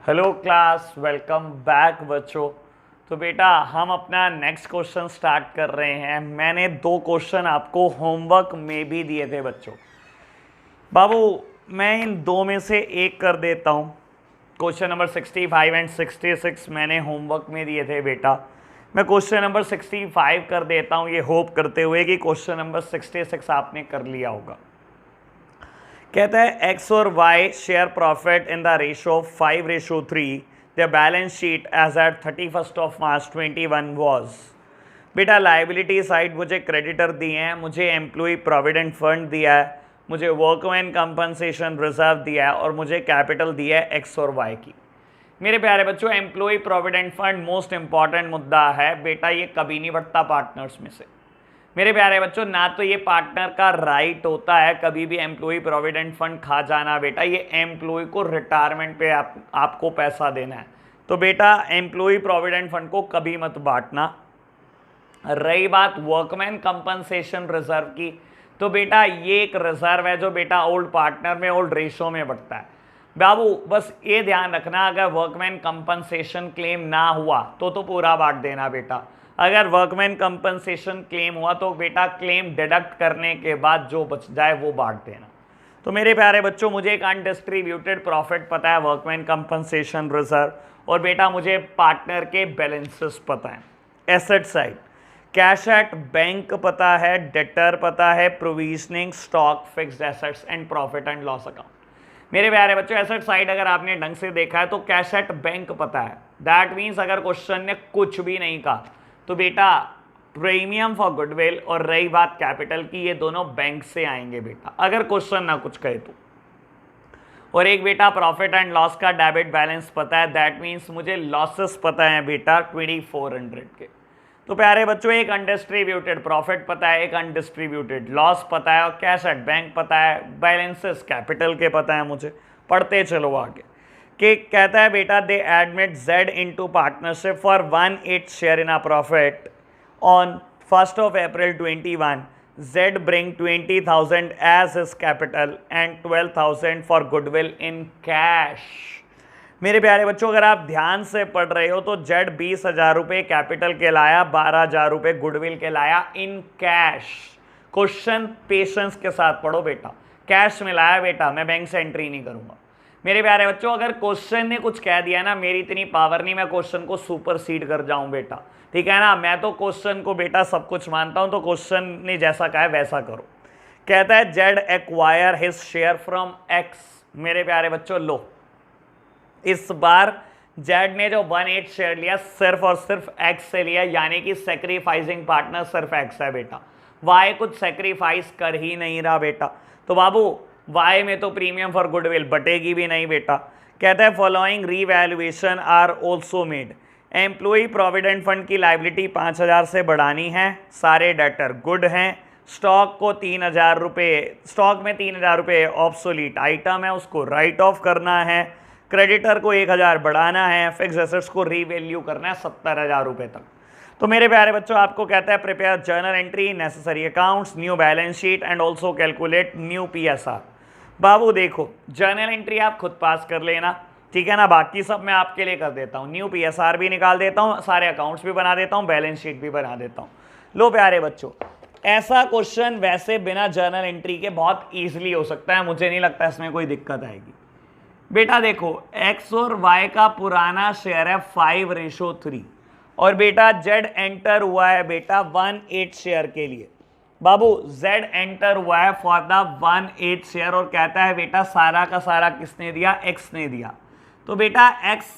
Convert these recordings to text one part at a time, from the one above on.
Hello class, welcome back बच्चों। तो बेटा हम अपना नेक्स्ट क्वेश्चन स्टार्ट कर रहे हैं। मैंने दो क्वेश्चन आपको होमवर्क में भी दिए थे बच्चों। बाबू मैं इन दो में से एक कर देता हूँ। क्वेश्चन नंबर 65 एंड 66 मैंने होमवर्क में दिए थे बेटा। मैं क्वेश्चन नंबर 65 कर देता हूँ, ये होप करते हुए कि क्वेश्चन नंबर 66 आपने कर लिया होगा। कहता है एक्स और Y share profit in the ratio 5:3। The balance sheet as at 31 March 21 was. बेटा लाइबिलिटी साइड मुझे क्रेडिटर दिए हैं, मुझे एम्प्लॉय प्रोविडेंट फंड दिया है, मुझे वर्कमैन कंपनसेशन रिजर्व दिया है और मुझे कैपिटल दिया है एक्स और वाई की। मेरे प्यारे बच्चों, employ provident fund most important मुद्दा है बेटा। ये कभी नहीं बढ़ता पार्टनर्स में से। मेरे प्यारे बच्चों, ना तो ये पार्टनर का राइट होता है कभी भी एम्प्लॉय प्रोविडेंट फंड खा जाना बेटा। ये एम्प्लॉय को रिटायरमेंट पे आपको पैसा देना है। तो बेटा एम्प्लॉय प्रोविडेंट फंड को कभी मत बांटना। रही बात वर्कमैन कंपनसेशन रिजर्व की, तो बेटा ये एक रिजर्व है जो बेटा ओल्ड पार्टनर में ओल्ड रेशो में बढ़ता है। बाबू बस ये ध्यान रखना, अगर वर्कमैन कंपनसेशन क्लेम ना हुआ तो पूरा बांट देना बेटा। अगर वर्कमैन कंपनसेशन क्लेम हुआ तो बेटा क्लेम डिडक्ट करने के बाद जो बच जाए वो बांट देना। तो मेरे प्यारे बच्चों, मुझे एक अनडिस्ट्रीब्यूटेड प्रॉफिट पता है, वर्कमैन कंपनसेशन रिजर्व, और बेटा मुझे पार्टनर के बैलेंसेस पता है। Asset side cash at bank पता है, डेटर पता है, provisioning, stock, fixed assets and profit and loss account. मेरे प्यारे बच्चों, एसेट साइड अगर आपने ढंग से देखा है तो कैश एट बैंक पता है। दैट मीन्स अगर क्वेश्चन ने कुछ भी नहीं कहा तो बेटा प्रीमियम फॉर गुडविल और रही बात कैपिटल की, ये दोनों बैंक से आएंगे बेटा, अगर क्वेश्चन ना कुछ कहे तो। और एक बेटा प्रॉफिट एंड लॉस का डेबिट बैलेंस पता है। दैट मीन्स मुझे लॉसेस पता है बेटा 2400 के। तो प्यारे बच्चों, एक अनडिस्ट्रीब्यूटेड प्रॉफिट पता है, एक अनडिस्ट्रीब्यूटेड लॉस पता है और कैश एट बैंक पता है, बैलेंसेस कैपिटल के पता है मुझे। पढ़ते चलो आगे कि कहता है बेटा they admit Z into partnership for 1/8 share in a profit on 1 April 21। Z bring 20,000 as his capital and 12,000 for goodwill in cash. मेरे प्यारे बच्चों, अगर आप ध्यान से पढ़ रहे हो तो जेड 20,000 रुपये कैपिटल के लाया, 12,000 रुपये गुडविल के लाया इन कैश। क्वेश्चन पेशेंस के साथ पढ़ो बेटा। कैश में लाया बेटा, मैं बैंक से एंट्री नहीं करूंगा। मेरे प्यारे बच्चों, अगर क्वेश्चन ने कुछ कह दिया ना, मेरी इतनी पावर नहीं मैं क्वेश्चन को सुपरसीड कर जाऊं बेटा, ठीक है ना। मैं तो क्वेश्चन को बेटा सब कुछ मानता हूं, तो क्वेश्चन ने जैसा कहा है वैसा करो। कहता है Z acquire his share from x. मेरे प्यारे बच्चों लो, इस बार जेड ने जो 1/8 शेयर लिया सिर्फ और सिर्फ एक्स से लिया, यानी कि सेक्रीफाइसिंग पार्टनर सिर्फ एक्स है बेटा। वाई कुछ सेक्रीफाइस कर ही नहीं रहा बेटा। तो बाबू वाई में तो प्रीमियम फॉर गुडविल बटेगी भी नहीं बेटा। कहता है following revaluation are also made. Employ provident fund की लाइबिलिटी 5,000 से बढ़ानी है, सारे डेटर गुड हैं, स्टॉक को 3,000 रुपये, स्टॉक में 3,000 रुपये ऑब्सोलीट आइटम है, उसको राइट ऑफ करना है, क्रेडिटर को 1,000 बढ़ाना है, फिक्स एसेट्स को रीवैल्यू करना है 70,000 रुपये तक। तो मेरे प्यारे बच्चों, आपको कहता है prepare journal entry, necessary accounts, new balance sheet and also calculate new PSR। बाबू देखो, जर्नल एंट्री आप खुद पास कर लेना, ठीक है ना, बाकी सब मैं आपके लिए कर देता हूँ। न्यू PSR भी निकाल देता हूँ, सारे अकाउंट्स भी बना देता हूँ, बैलेंस शीट भी बना देता हूँ। लो प्यारे बच्चों, ऐसा क्वेश्चन वैसे बिना जर्नल एंट्री के बहुत ईजिली हो सकता है, मुझे नहीं लगता इसमें कोई दिक्कत आएगी। बेटा देखो, एक्स और वाई का पुराना शेयर है 5:3 और बेटा जेड एंटर हुआ है बेटा 1/8 शेयर के लिए। बाबू जेड एंटर हुआ है फॉर द 1/8 शेयर और कहता है बेटा सारा का सारा किसने दिया, एक्स ने दिया। तो बेटा एक्स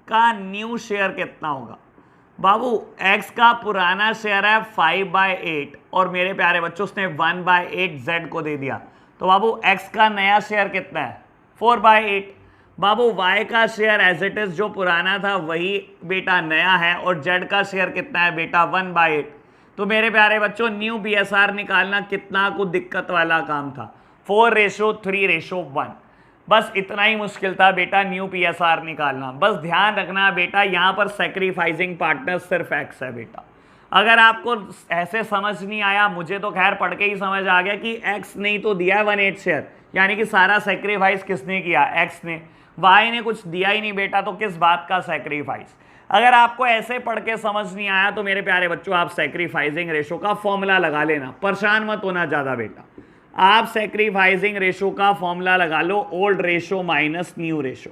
का न्यू शेयर कितना होगा। बाबू एक्स का पुराना शेयर है 5/8 और मेरे प्यारे बच्चों उसने 1/8 जेड को दे दिया। तो बाबू एक्स का नया शेयर कितना है, 4/8। बाबू वाई का शेयर एज इट इज जो पुराना था वही बेटा नया है और जेड का शेयर कितना है बेटा 1/8। तो मेरे प्यारे बच्चों न्यू PSR निकालना कितना कुछ दिक्कत वाला काम था, 4:3:1। बस इतना ही मुश्किल था बेटा न्यू PSR निकालना। बस ध्यान रखना बेटा, यहाँ पर सेक्रीफाइसिंग पार्टनर सिर्फ एक्स है बेटा। अगर आपको ऐसे समझ नहीं आया, मुझे तो खैर पढ़ के ही समझ आ गया कि एक्स ने ही तो दिया है 1/8 शेयर, यानी कि सारा सेक्रीफाइस किसने किया, एक्स ने। वाई ने कुछ दिया ही नहीं बेटा, तो किस बात का सैक्रिफाइस। अगर आपको ऐसे पढ़ के समझ नहीं आया तो मेरे प्यारे बच्चों आप सैक्रिफाइसिंग रेशो का फॉर्मूला लगा लेना, परेशान मत होना ज्यादा बेटा। आप सैक्रिफाइसिंग रेशो का फॉर्मूला लगा लो, old ratio minus new ratio,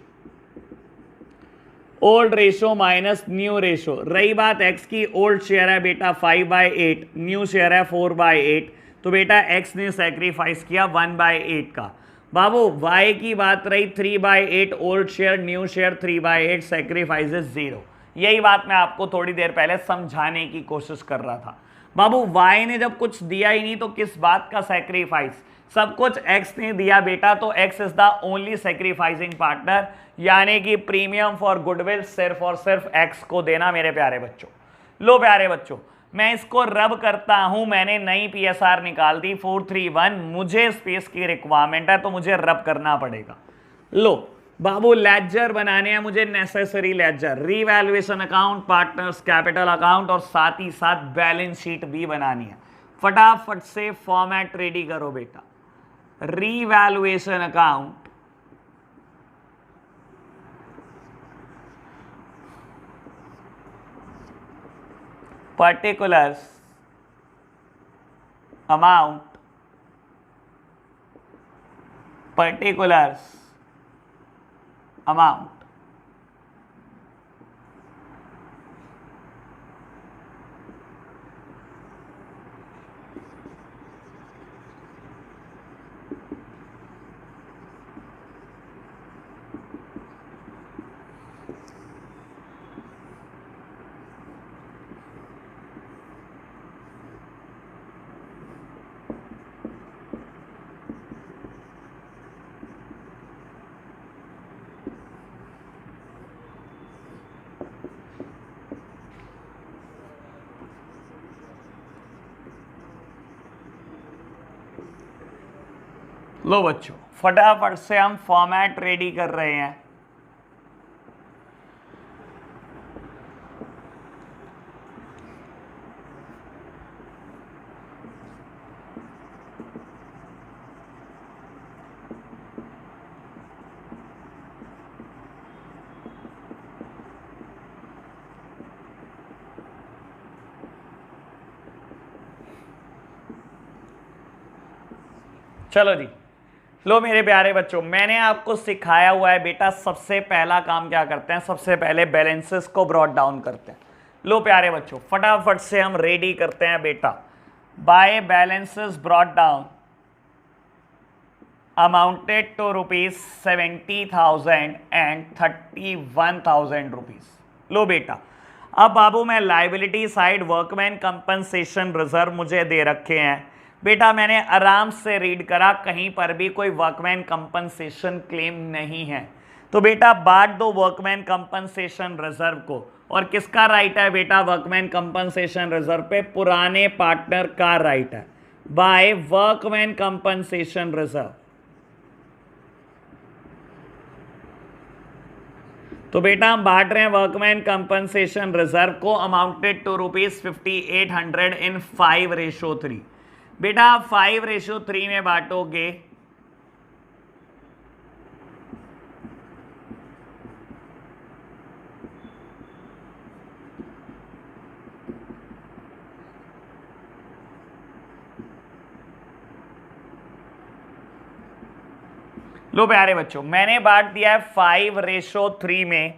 old ratio minus new ratio. रही बात x की, ओल्ड शेयर है बेटा 5/8, न्यू शेयर है 4/8, तो बेटा x ने सैक्रिफाइस किया 1/8 का। बाबू y की बात रही 3/8, old share new share 3/8, sacrifices 0। यही बात मैं आपको थोड़ी देर पहले समझाने की कोशिश कर रहा था। बाबू y ने जब कुछ दिया ही नहीं तो किस बात का सैक्रिफाइस, सब कुछ x ने दिया बेटा, तो x is the only sacrificing partner, यानी कि प्रीमियम फॉर गुडविल सिर्फ और सिर्फ x को देना मेरे प्यारे बच्चों। लो प्यारे बच्चों, मैं इसको रब करता हूं, मैंने नई PSR निकाल दी 431, मुझे स्पेस की रिक्वायरमेंट है तो मुझे रब करना पड़ेगा। लो बाबू लेजर बनाने हैं मुझे, necessary laser, revaluation account, partners capital account और साथ ही साथ बैलेंस शीट भी बनानी है। फटाफट से फॉर्मेट रेडी करो बेटा। Revaluation account, particulars amount, particulars amount, लो बच्चों फटाफट से हम फॉर्मेट रेडी कर रहे हैं। चलो जी, लो मेरे प्यारे बच्चों, मैंने आपको सिखाया हुआ है बेटा, सबसे पहला काम क्या करते हैं, सबसे पहले बैलेंसेस को ब्रॉट डाउन करते हैं। लो प्यारे बच्चों फटाफट से हम रेडी करते हैं बेटा। By balances brought down amounted to ₹70,000 and 31,000 rupees. लो बेटा, अब बाबू मैं liability side workman compensation reserve मुझे दे रखे हैं बेटा, मैंने आराम से रीड करा, कहीं पर भी कोई वर्कमैन कंपनसेशन क्लेम नहीं है। तो बेटा बांट दो वर्कमैन कंपनसेशन रिजर्व को, और किसका राइट है बेटा वर्कमैन कंपनसेशन रिजर्व पे, पुराने पार्टनर का राइट है बाय वर्कमैन कंपनसेशन रिजर्व। तो बेटा हम बांट रहे हैं वर्कमैन कंपनसेशन रिजर्व को अमाउंटेड टू ₹5800 इन 5:3। बेटा 5:3 में बांटोगे लो प्यारे बच्चों, मैंने बांट दिया है 5:3 में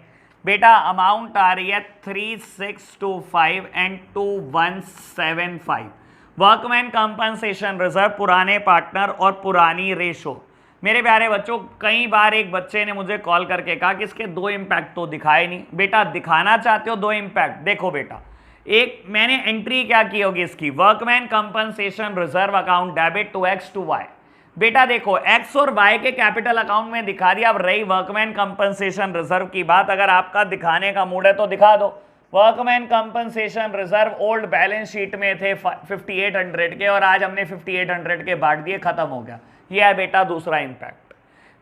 बेटा, अमाउंट आ रही है 3625 एंड 2175। वर्कमैन कंपनसेशन रिजर्व, पुराने पार्टनर और पुरानी रेशो। मेरे प्यारे बच्चों कई बार एक बच्चे ने मुझे कॉल करके कहा कि इसके 2 इम्पैक्ट तो दिखाए नहीं। बेटा दिखाना चाहते हो 2 इम्पैक्ट, देखो बेटा, एक मैंने एंट्री क्या की होगी इसकी, workman compensation reserve account debit to X to Y. बेटा देखो एक्स और वाई के कैपिटल अकाउंट में दिखा दिया। अब रही वर्कमैन कंपनसेशन रिजर्व की बात, अगर आपका दिखाने का मूड है तो दिखा दो। Workman compensation reserve old balance sheet में थे 5800 के, और आज हमने 5800 के बांट दिए, खत्म हो गया। ये है बेटा दूसरा इंपैक्ट।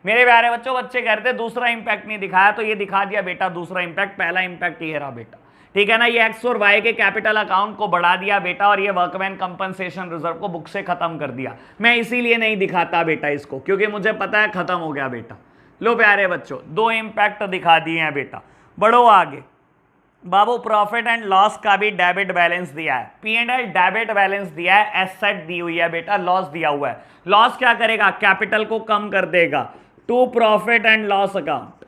मेरे प्यारे बच्चों, बच्चे कहते दूसरा इंपैक्ट नहीं दिखाया, तो ये दिखा दिया बेटा दूसरा इंपैक्ट। पहला इंपैक्ट ये रहा बेटा, ठीक है ना, ये एक्स और वाई के कैपिटल अकाउंट को बढ़ा दिया बेटा, और ये वर्कमैन कंपनसेशन रिजर्व को बुक से खत्म कर दिया। मैं इसीलिए नहीं दिखाता बेटा इसको, क्योंकि मुझे पता है खत्म हो गया बेटा। लो प्यारे बच्चों, दो इंपैक्ट दिखा दिए हैं बेटा। बढ़ो आगे। बाबू प्रॉफिट एंड लॉस का भी डेबिट बैलेंस दिया है, P&L डेबिट बैलेंस दिया है, एसेट दी हुई है बेटा, लॉस दिया हुआ है। लॉस क्या करेगा? कैपिटल को कम कर देगा। To profit and loss account,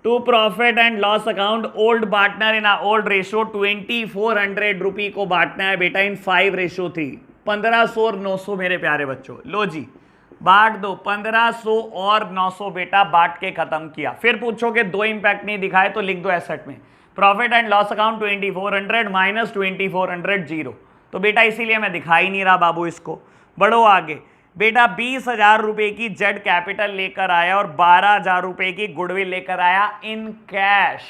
to profit and loss account, old partner in old ratio 2400 rupee को बांटना है बेटा इन 5:3, 1500 और 900 मेरे प्यारे बच्चों। लो जी बांट दो, 1500 और 900 बेटा बांट के खत्म किया। फिर पूछोगे दो इंपैक्ट नहीं दिखाए तो लिख दो एसेट में, profit and loss account 2400 minus 2400 zero. तो बेटा इसीलिए मैं दिखा ही नहीं रहा बाबू इसको। बढ़ो आगे। बेटा 20,000 रुपए की जेड कैपिटल लेकर आया और 12,000 रुपए की गुडविल लेकर आया इन कैश।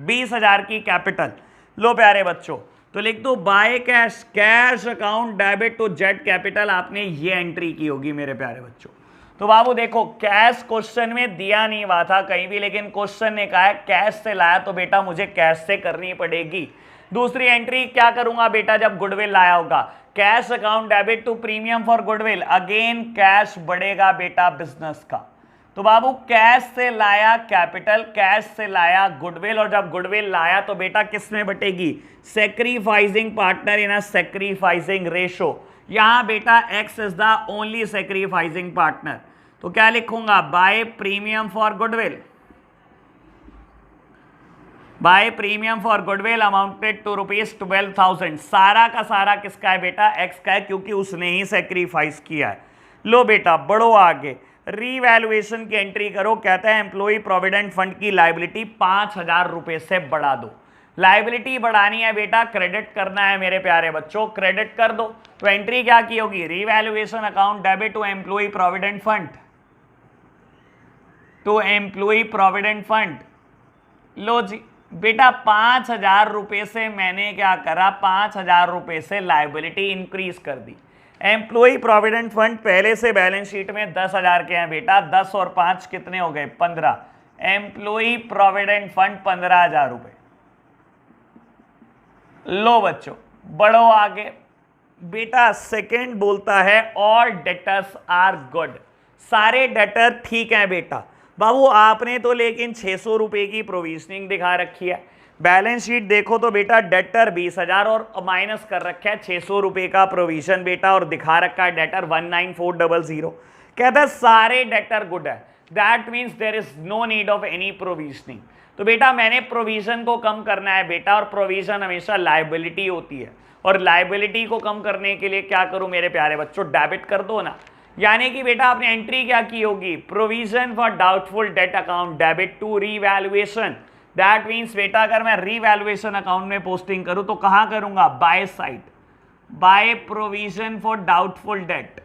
20,000 की कैपिटल। लो प्यारे बच्चों, तो लिख दो by cash, cash account debit to Z capital. आपने ये एंट्री की होगी मेरे प्यारे बच्चों। तो बाबू देखो, कैश क्वेश्चन में दिया नहीं हुआ था कहीं भी, लेकिन क्वेश्चन ने कहा है कैश से लाया, तो बेटा मुझे कैश से करनी पड़ेगी। दूसरी एंट्री क्या करूंगा बेटा? जब गुडविल लाया होगा, cash account debit to premium for goodwill, again cash बढ़ेगा बेटा बिजनेस का। तो बाबू कैश से लाया कैपिटल, कैश से लाया गुडविल, और जब गुडविल लाया तो बेटा किस में बटेगी? Sacrificing partner in a sacrificing ratio. यहां बेटा X is the only sacrificing partner. तो क्या लिखूंगा? By premium for goodwill, by premium for goodwill amounted to ₹12,000। सारा का सारा किसका है बेटा? एक्स का है, क्योंकि उसने ही सेक्रीफाइस किया है। लो बेटा बढ़ो आगे। रीवैल्यूएशन की एंट्री करो। कहता है एम्प्लॉय प्रोविडेंट फंड की लायबिलिटी 5,000 रुपए से बढ़ा दो। लायबिलिटी बढ़ानी है बेटा, क्रेडिट करना है मेरे प्यारे बच्चों, क्रेडिट कर दो। तो एंट्री क्या की होगी? Revaluation account debit to employ provident fund, to employ provident fund. लो जी बेटा 5,000 रुपए से मैंने क्या करा? 5,000 रुपए से लायबिलिटी इंक्रीज कर दी। एम्प्लॉय प्रोविडेंट फंड पहले से बैलेंस शीट में 10,000 के हैं बेटा, 10 और 5 कितने हो गए? 15। एम्प्लॉय प्रोविडेंट फंड 15,000 रुपए। लो बच्चों बढ़ो आगे। बेटा सेकंड बोलता है ऑल डेटर्स आर गुड, सारे डेटर ठीक हैं बेटा। बाबू आपने तो लेकिन 600 रुपए की प्रोविजनिंग दिखा रखी है। बैलेंस शीट देखो तो बेटा डेटर 20,000 और माइनस कर रखा है 600 रुपए का प्रोविजन बेटा, और दिखा रखा है डेटर 19,400। कहता है सारे डेटर गुड है, that means there is no need of any provisioning. तो बेटा मैंने प्रोविजन को कम करना है बेटा, और प्रोविजन हमेशा लायबिलिटी होती है, और लायबिलिटी को कम करने के लिए क्या करूं मेरे प्यारे बच्चों? डेबिट कर दो ना। यानी कि बेटा आपने एंट्री क्या की होगी? Provision for doubtful debt account debit to revaluation. That means बेटा अगर मैं रीवैल्यूएशन अकाउंट में पोस्टिंग करूं तो कहां करूंगा? By side, by provision for doubtful date.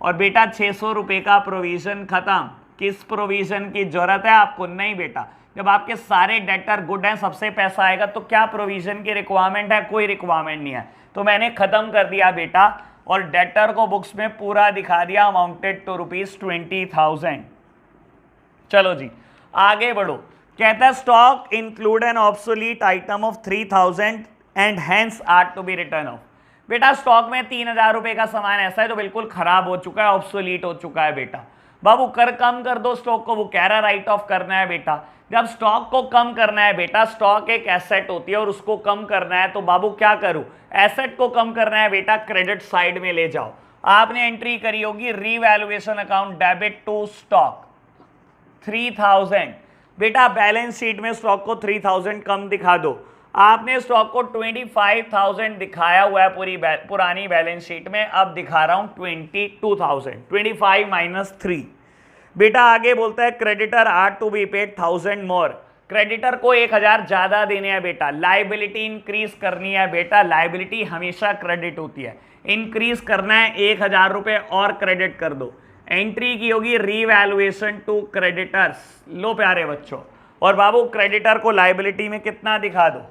और बेटा 600 रुपए का प्रोविजन खत्म। किस प्रोविजन की जरूरत है आपको? नहीं बेटा, जब आपके सारे डेटर गुड हैं, सबसे पैसा आएगा, तो क्या प्रोविजन की रिक्वायरमेंट है? कोई रिक्वायरमेंट नहीं है। तो मैंने खत्म कर दिया बेटा, और डेटर को बुक्स में पूरा दिखा दिया, अमाउंटेड टू ₹20,000। चलो जी आगे बढ़ो। कहता है stock include an obsolete item of 3,000 and hence are to be return off. बेटा स्टॉक में 3,000 रुपए का सामान ऐसा है तो बिल्कुल खराब हो चुका है, ऑब्सोलीट हो चुका है बेटा। बाबू कम कर दो स्टॉक को, वो कह रहा राइट ऑफ करना है बेटा। जब स्टॉक को कम करना है बेटा, स्टॉक एक एसेट होती है और उसको कम करना है, तो बाबू क्या करूं? एसेट को कम करना है बेटा, क्रेडिट साइड में ले जाओ। आपने एंट्री करी होगी revaluation account debit to stock 3,000। बेटा बैलेंस शीट में स्टॉक को 3,000 कम दिखा दो। आपने स्टॉक को 25,000 दिखाया हुआ है पुरानी बैलेंस शीट में, अब दिखा रहा हूं 22,000। 25 माइनस 3। बेटा आगे बोलता है creditor are to be paid 1,000 more. Creditor को 1,000 ज्यादा देने हैं बेटा, लाइबिलिटी इंक्रीज करनी है बेटा। लाइबिलिटी हमेशा क्रेडिट होती है, इंक्रीज करना है 1,000 रुपए और क्रेडिट कर दो। एंट्री की होगी रीवैल्यूएशन टू क्रेडिटर्स। लो प्यारे बच्चों, और बाबू क्रेडिटर को लाइबिलिटी में कितना दिखा दो?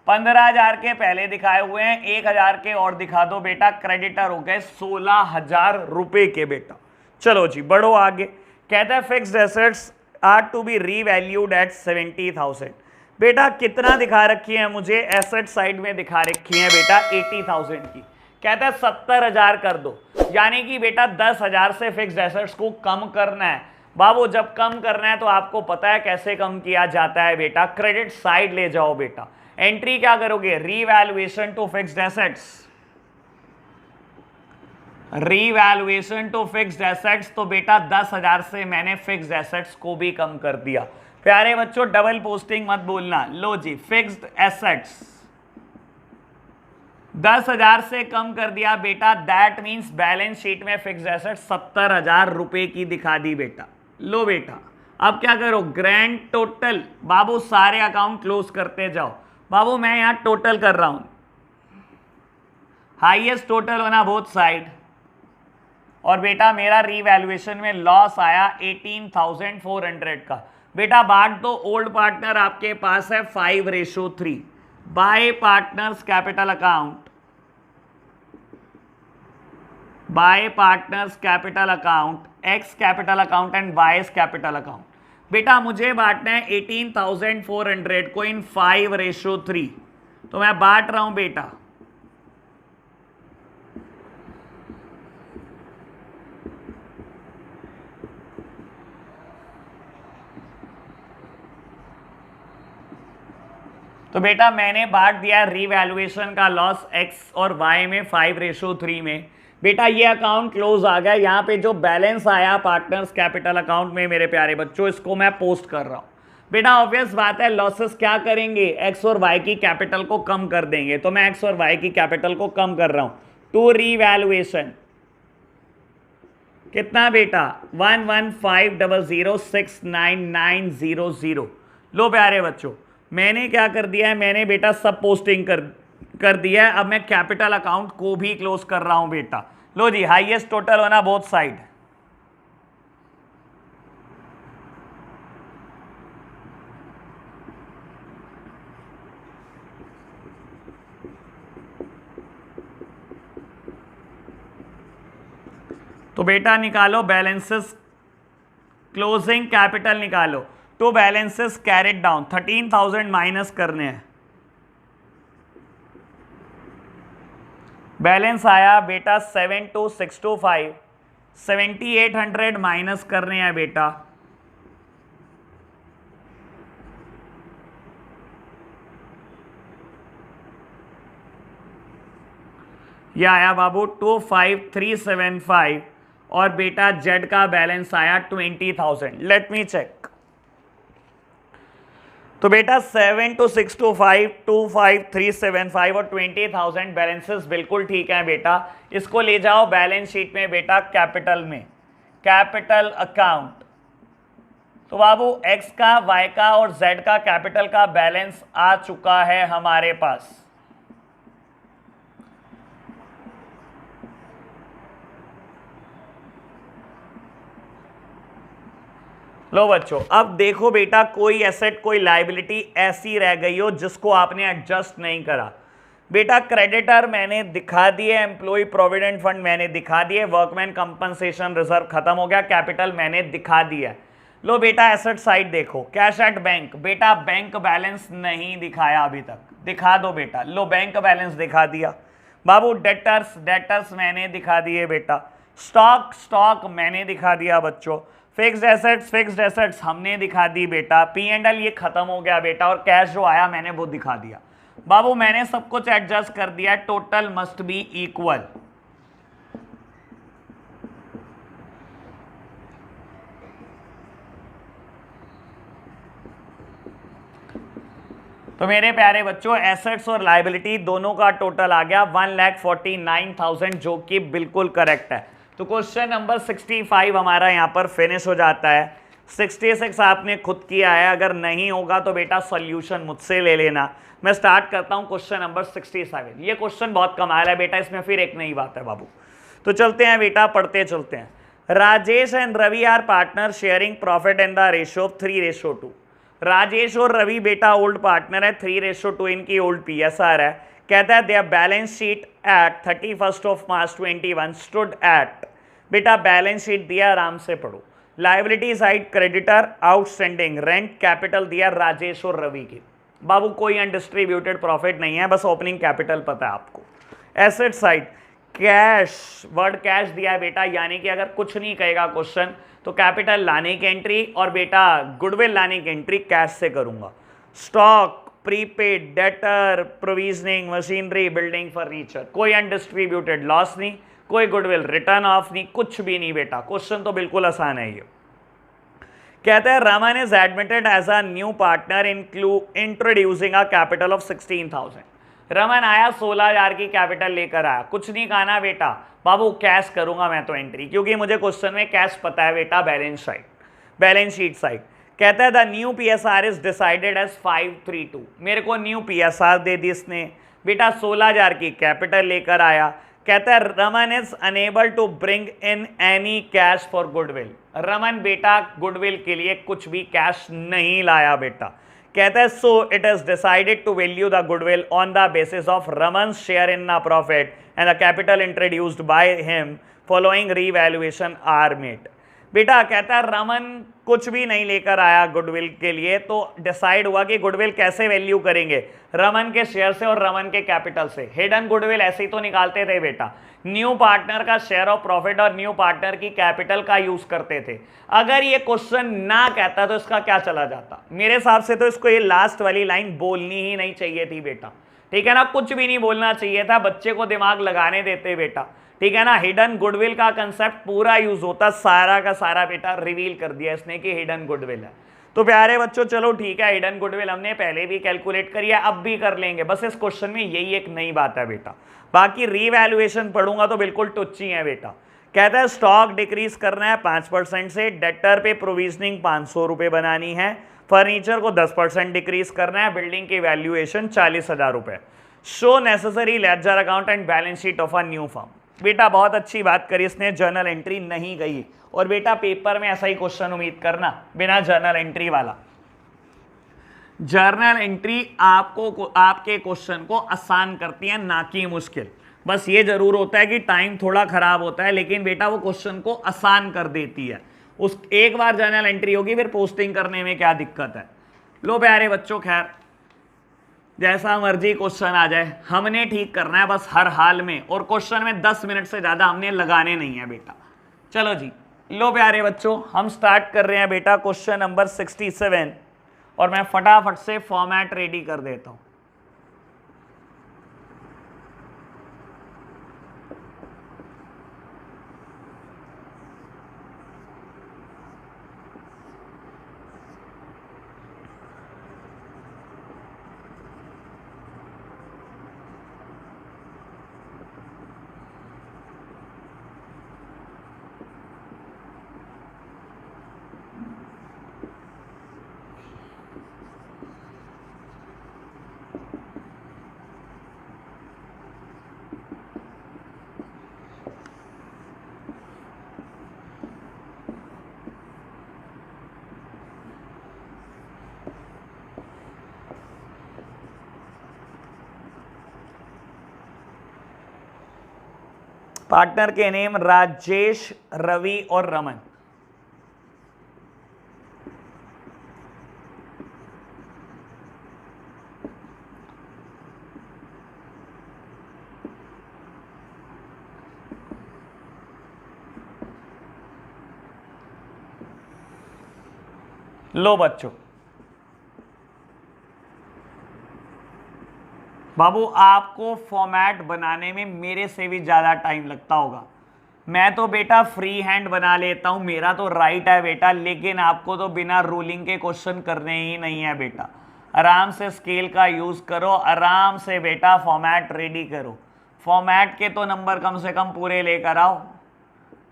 15,000 के पहले दिखाए हुए हैं, 1,000 के और दिखा दो बेटा। क्रेडिटर हो गए 16,000 रुपए के बेटा। चलो जी बढ़ो आगे। कहता है fixed assets are to be revalued at 70,000। बेटा कितना दिखा रखी है मुझे? एसेट साइड में दिखा रखी है बेटा 80,000 की। कहता है 70,000 कर दो, यानी कि बेटा 10,000 से फिक्स्ड एसेट्स को कम करना है। बाबू जब कम करना है तो आपको पता है कैसे कम किया जाता है बेटा, क्रेडिट साइड ले जाओ बेटा। एंट्री क्या करोगे, revaluation to fixed assets, revaluation to fixed assets. तो बेटा 10,000 से मैंने फिक्स्ड एसेट्स को भी कम कर दिया। प्यारे बच्चों डबल पोस्टिंग मत बोलना। लो जी, फिक्स्ड एसेट्स 10,000 से कम कर दिया बेटा, दैट मींस बैलेंस शीट में फिक्स्ड एसेट्स 70,000 रुपए की दिखा दी बेटा। लो बेटा अब क्या करो, ग्रैंड टोटल। बाबू सारे अकाउंट क्लोज करते जाओ। बाबू मैं यहां टोटल कर रहा हूं, हाईएस्ट टोटल होना बोथ साइड। और बेटा मेरा रीवैल्यूएशन में लॉस आया 18,400 का। बेटा बांट दो, ओल्ड पार्टनर आपके पास है 5:3, bye partners capital account, bye partners capital account, x capital account and vice capital account. बेटा मुझे बांटना है 18,400 को इन 5:3, तो मैं बांट रहा हूं बेटा। तो बेटा मैंने बांट दिया रीवैल्यूएशन का लॉस एक्स और वाई में 5:3 में। बेटा ये अकाउंट क्लोज आ गया। यहाँ पे जो बैलेंस आया पार्टनर्स कैपिटल अकाउंट में मेरे प्यारे बच्चों, इसको मैं पोस्ट कर रहा हूँ। बेटा ऑब्वियस बात है, लॉसेस क्या करेंगे, एक्स और वाई की कैपिटल को कम कर देंगे। तो मैं एक्स और वाई की कैपिटल को कम कर रहा हूँ टू रीवैल्यूएशन। कितना बेटा 1150069,900। लो प्यारे बच्चों मैंने क्या कर दिया है, मैंने बेटा सब पोस्टिंग कर दिया है। अब मैं कैपिटल अकाउंट को भी क्लोज कर रहा हूं बेटा। लो जी, हाईएस्ट टोटल होना बोथ साइड। तो बेटा निकालो बैलेंसेस, क्लोजिंग कैपिटल निकालो। To balances carried down 13,000 minus करने हैं। बैलेंस आया बेटा 7,2,625, 7,800 माइनस करने हैं बेटा। यह आया बाबू 25,375 और बेटा जेड का बैलेंस आया 20,000। Let me check. तो बेटा 7,2,625, 25,375 और 20,000 बैलेंसेस बिल्कुल ठीक है बेटा। इसको ले जाओ बैलेंस शीट में बेटा, कैपिटल में, कैपिटल अकाउंट। तो बाबू एक्स का, वाई का और जेड का कैपिटल का बैलेंस आ चुका है हमारे पास। लो बच्चों अब देखो बेटा, कोई एसेट कोई लायबिलिटी ऐसी रह गई हो जिसको आपने एडजस्ट नहीं करा। बेटा क्रेडिटर मैंने दिखा दिए, एम्प्लॉय प्रोविडेंट फंड मैंने दिखा दिए, वर्कमैन कंपनसेशन रिजर्व खत्म हो गया, कैपिटल मैंने दिखा दिया। लो बेटा एसेट साइड देखो, कैश एट बैंक। बेटा बैंक बैलेंस नहीं दिखाया अभी तक, दिखा दो बेटा। लो बैंक बैलेंस दिखा दिया बाबू। डेटर्स, डेटर्स मैंने दिखा दिए बेटा। स्टॉक, स्टॉक मैंने दिखा दिया बच्चों। फिक्स्ड एसेट्स, फिक्स्ड एसेट्स हमने दिखा दी बेटा। P&L ये खत्म हो गया बेटा, और कैश जो आया मैंने वो दिखा दिया बाबू। मैंने सब कुछ एडजस्ट कर दिया, टोटल मस्ट बी इक्वल। तो मेरे प्यारे बच्चों एसेट्स और लायबिलिटी दोनों का टोटल आ गया 1,49,000, जो कि बिल्कुल करेक्ट है। तो क्वेश्चन नंबर 65 हमारा यहाँ पर फिनिश हो जाता है। 66 आपने खुद किया है, अगर नहीं होगा तो बेटा सॉल्यूशन मुझसे ले लेना। मैं स्टार्ट करता हूँ क्वेश्चन नंबर 67। ये क्वेश्चन बहुत कमाल है बेटा, इसमें फिर एक नई बात है बाबू। तो चलते हैं बेटा, पढ़ते चलते हैं। Rajesh and Ravi are partner sharing profit in the ratio of 3:2। Rajesh और रवि बेटा ओल्ड पार्टनर है, 3:2 इनकी ओल्ड PSR है। कहता है their balance sheet at 31 March 21 stood at. बेटा बैलेंस शीट दिया, आराम से पढ़ो। Liability side creditor, outstanding rent, capital दिया राजेश और रवि की। बाबू कोई अनडिस्ट्रीब्यूटेड प्रॉफिट नहीं है, बस ओपनिंग कैपिटल पता है आपको। Asset side cash, word cash दिया है बेटा, यानी कि अगर कुछ नहीं कहेगा क्वेश्चन तो कैपिटल लाने की एंट्री और बेटा गुडविल लाने की एंट्री कैश से करूंगा। Stock, prepaid, debtor, provisioning, machinery, building, furniture, कोई अनडिस्ट्रीब्यूटेड लॉस नहीं, कोई गुडविल रिटर्न ऑफ नहीं, कुछ भी नहीं बेटा। क्वेश्चन तो बिल्कुल आसान है ये। कहते हैं Raman is admitted as a new partner introducing a capital of 16,000। Raman आया 16,000 की कैपिटल लेकर आया, कुछ नहीं कहा ना बेटा, बाबू कैश करूंगा मैं तो एंट्री, क्योंकि मुझे क्वेश्चन में कैश पता है बेटा, बैलेंस शीट साइड। कहता है the new PSR is decided as 532। मेरे को न्यू पीएसआर दे दी इसने बेटा, 16,000 की कैपिटल लेकर आया। कहता है Raman is unable to bring in any cash for goodwill. Raman बेटा गुडविल के लिए कुछ भी कैश नहीं लाया बेटा। कहता है so it is decided to value the goodwill on the basis of Raman share in the profit and the capital introduced by him following revaluation are made. बेटा कहता है रमन कुछ भी नहीं लेकर आया गुडविल के लिए, तो डिसाइड हुआ कि गुडविल कैसे वैल्यू करेंगे, रमन के शेयर से और रमन के कैपिटल से। हिडन गुडविल ऐसे ही तो निकालते थे बेटा, न्यू पार्टनर का शेयर ऑफ प्रॉफिट और न्यू पार्टनर की कैपिटल का यूज करते थे। अगर ये क्वेश्चन ना कहता तो इसका क्या चला जाता, मेरे हिसाब से तो इसको ये लास्ट वाली लाइन बोलनी ही नहीं चाहिए थी बेटा, ठीक है ना, कुछ भी नहीं बोलना चाहिए था, बच्चे को दिमाग लगाने देते बेटा, ठीक है ना। हिडन गुडविल का कंसेप्ट पूरा यूज होता, सारा का सारा बेटा रिवील कर दिया इसने कि हिडन गुडविल है। तो प्यारे बच्चों चलो ठीक है, हिडन गुडविल हमने पहले भी कैलकुलेट करी है, अब भी कर लेंगे, बस इस क्वेश्चन में यही एक नई बात है बेटा। बाकी रीवैल्यूएशन पढ़ूंगा तो बिल्कुल टुच्ची है बेटा। कहता है स्टॉक डिक्रीज करना है 5% से, डेटर पे प्रोविजनिंग 500 रुपये बनानी है, फर्नीचर को 10% डिक्रीज करना है, बिल्डिंग की वैल्यूएशन 40,000 रुपये। Show necessary ledger account and balance sheet of a new firm. बेटा बहुत अच्छी बात करी इसने, जर्नल एंट्री नहीं गई, और बेटा पेपर में ऐसा ही क्वेश्चन उम्मीद करना बिना जर्नल एंट्री वाला। जर्नल एंट्री आपको आपके क्वेश्चन को आसान करती है, ना कि मुश्किल। बस ये जरूर होता है कि टाइम थोड़ा खराब होता है, लेकिन बेटा वो क्वेश्चन को आसान कर देती है। उस एक बार जर्नल एंट्री होगी, फिर पोस्टिंग करने में क्या दिक्कत है। लो प्यारे बच्चों, खैर जैसा मर्जी क्वेश्चन आ जाए, हमने ठीक करना है बस हर हाल में, और क्वेश्चन में 10 मिनट से ज़्यादा हमने लगाने नहीं है बेटा। चलो जी, लो प्यारे बच्चों हम स्टार्ट कर रहे हैं बेटा क्वेश्चन नंबर 67, और मैं फटाफट से फॉर्मेट रेडी कर देता हूँ। पार्टनर के नेम राजेश, रवि और रमन। लो बच्चों, बाबू आपको फॉर्मेट बनाने में मेरे से भी ज़्यादा टाइम लगता होगा। मैं तो बेटा फ्री हैंड बना लेता हूँ, मेरा तो राइट है बेटा, लेकिन आपको तो बिना रूलिंग के क्वेश्चन करने ही नहीं है बेटा। आराम से स्केल का यूज़ करो, आराम से बेटा फॉर्मेट रेडी करो। फॉर्मेट के तो नंबर कम से कम पूरे लेकर आओ।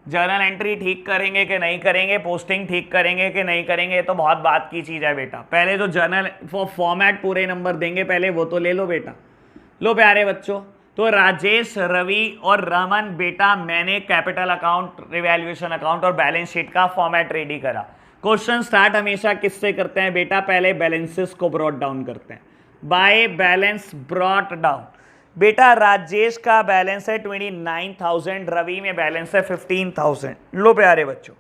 जर्नल एंट्री ठीक करेंगे कि नहीं करेंगे, पोस्टिंग ठीक करेंगे कि नहीं करेंगे, तो बहुत बात की चीज़ है बेटा। पहले जो जर्नल फॉर्मेट पूरे नंबर देंगे पहले वो तो ले लो बेटा। लो प्यारे बच्चों, तो राजेश, रवि और रमन बेटा मैंने कैपिटल अकाउंट, रिवैल्यूएशन अकाउंट और बैलेंस शीट का फॉर्मेट रेडी करा। क्वेश्चन स्टार्ट हमेशा किससे करते हैं बेटा, पहले बैलेंसेस को ब्रॉट डाउन करते हैं। बाय बैलेंस ब्रॉट डाउन, बेटा राजेश का बैलेंस है 29,000, रवि में बैलेंस है 15,000। लो प्यारे बच्चों